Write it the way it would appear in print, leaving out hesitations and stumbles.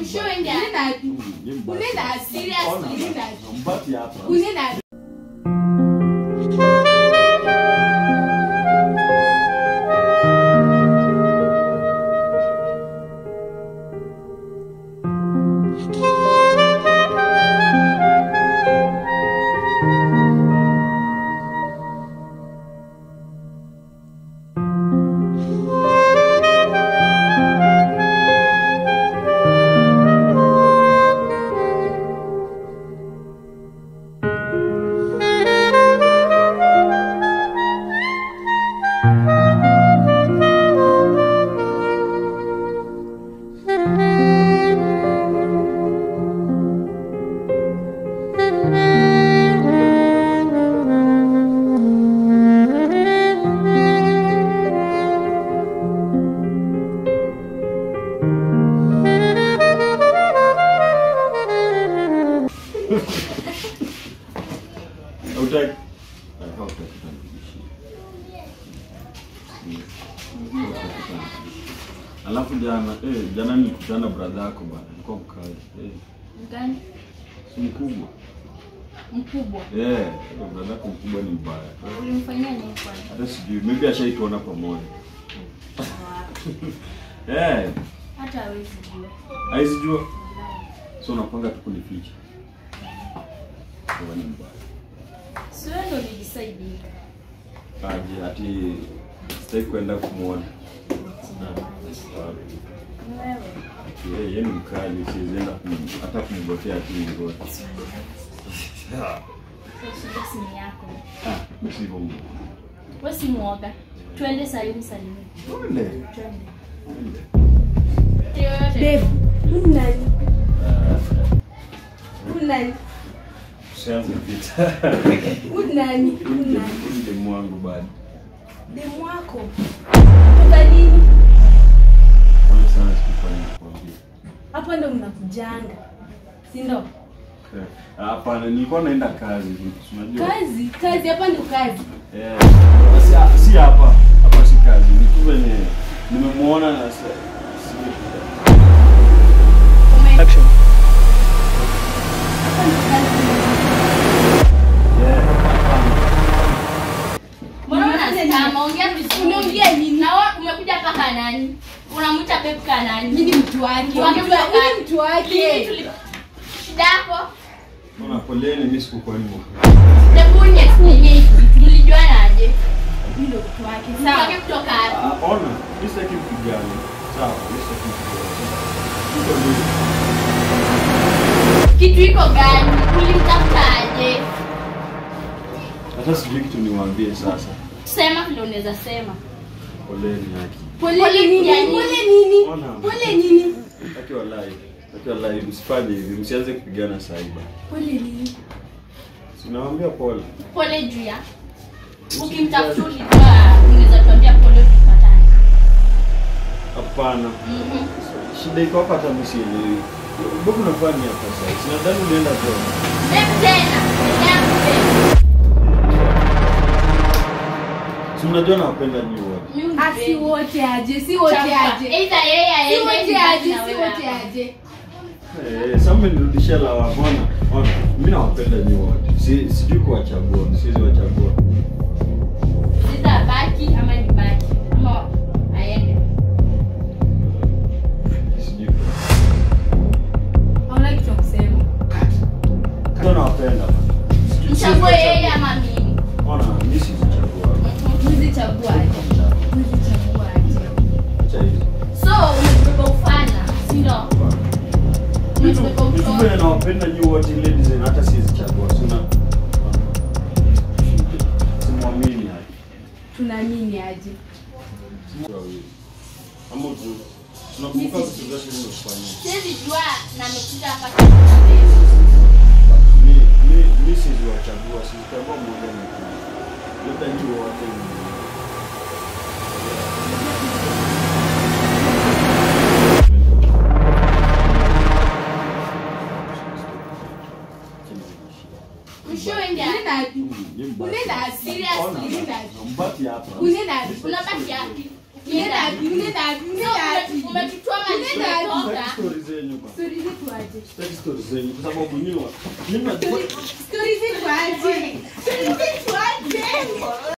Mshoenda. Unaenda seriously. Mbati hapa. Unaenda. Alafu jana nilikutana brother yako bwana, alikuwa mkali. Mgani? Si mkubwa. Mkubwa. Brother yako mkubwa ni mbaya. Ulimfanyia nini kwanza? Hata sijui, maybe ashaituona pamoja. Hata hawezi jua. Hawezi jua? So unapanga tu kunificha. Kwa nini mbaya? Sio ndo nilisaidia. Aje ati sitaki kwenda kumuona. Wewe. Yeye ni mkali, siwezenda hata kumgotea tu ngoja. Sio simu yako. Msivo mmoja. Wewe si muoga. Twende salimu. Twende. Dave, unani? Sianze vita. Unani? Ndio mwangu bado. Demu wako. Kwa nini? Kwa sana sikufanya kwambia. Hapa ndo mnakujanga. Si ndo? Hapana, nilikuwa naenda kazi, unajua. Kazi hapa ndo kazi. Si hapa si kazi. Ni tu venye nimemuona na Action. Unaongea nini? Na wewe umekuja paka nani? Unamuita Pep nani? Mimi mtu wake. Mtu wake. Shida yako? Mbona poleni mimi sikukuwa nimo. Hebu niexplain. Mlijuana aje? Mimi ndo mtu wake. Sawa. Mtu kutoka wapi? Ona, mimi sitaki kupigana. Sawa, mimi sitaki kupigana. Kitu iko gani? Ulimtafuta aje? Hata sijui kitu niwaambie sasa. Sema ndio unaweza sema. Poleni yake. Pole nini? Pole nini? Wallahi msifanye hivi, msianze kupigana saiba. Pole nini? Sinawaambia pole. Pole juu ya. Ukimtafuta unaweza tuambia pole tukipatana. Hapana. Shida iko hapa hata msielewi. Mbona unafanya hapa sasa? Sinadhani unaenda kwa. Tena. Unajua napenda nyinyi wote. Si wote aje, si wote aje. Either yeye si wote aje. Sasa mnirudishia la wabona. Mimi nawapenda nyinyi wote. Sijui kuwachagua, siwezi wachagua. Sita baki ama ni baki. Ama aende. Sijui. Hauna kitu kusema. Ndio nawapenda. Mchague yeye ama mimi. Ona, mimi sichagua. Mzichagua aje. Acha hizo. So, unataka ufana, si ndio? Mimi nawapenda nyinyi wote ladies na hata sizichagua. Sina. Simwamini aje. Tunaamini aje. Ama tu. Tunakumbuka vitu vyote tunafanya. Siwezi jua na nimekuja hapa. Mimi siziwachagua, sizichagua mmoja na mmoja. Labda nyinyi wote Unaenda seriously? Mbati hapa. Unabaki wapi? Umetutoa Oga. Story zenyu kwa. Story zetu aje? Sitaki story zenyu kwa sababu nyinyi Story zetu aje?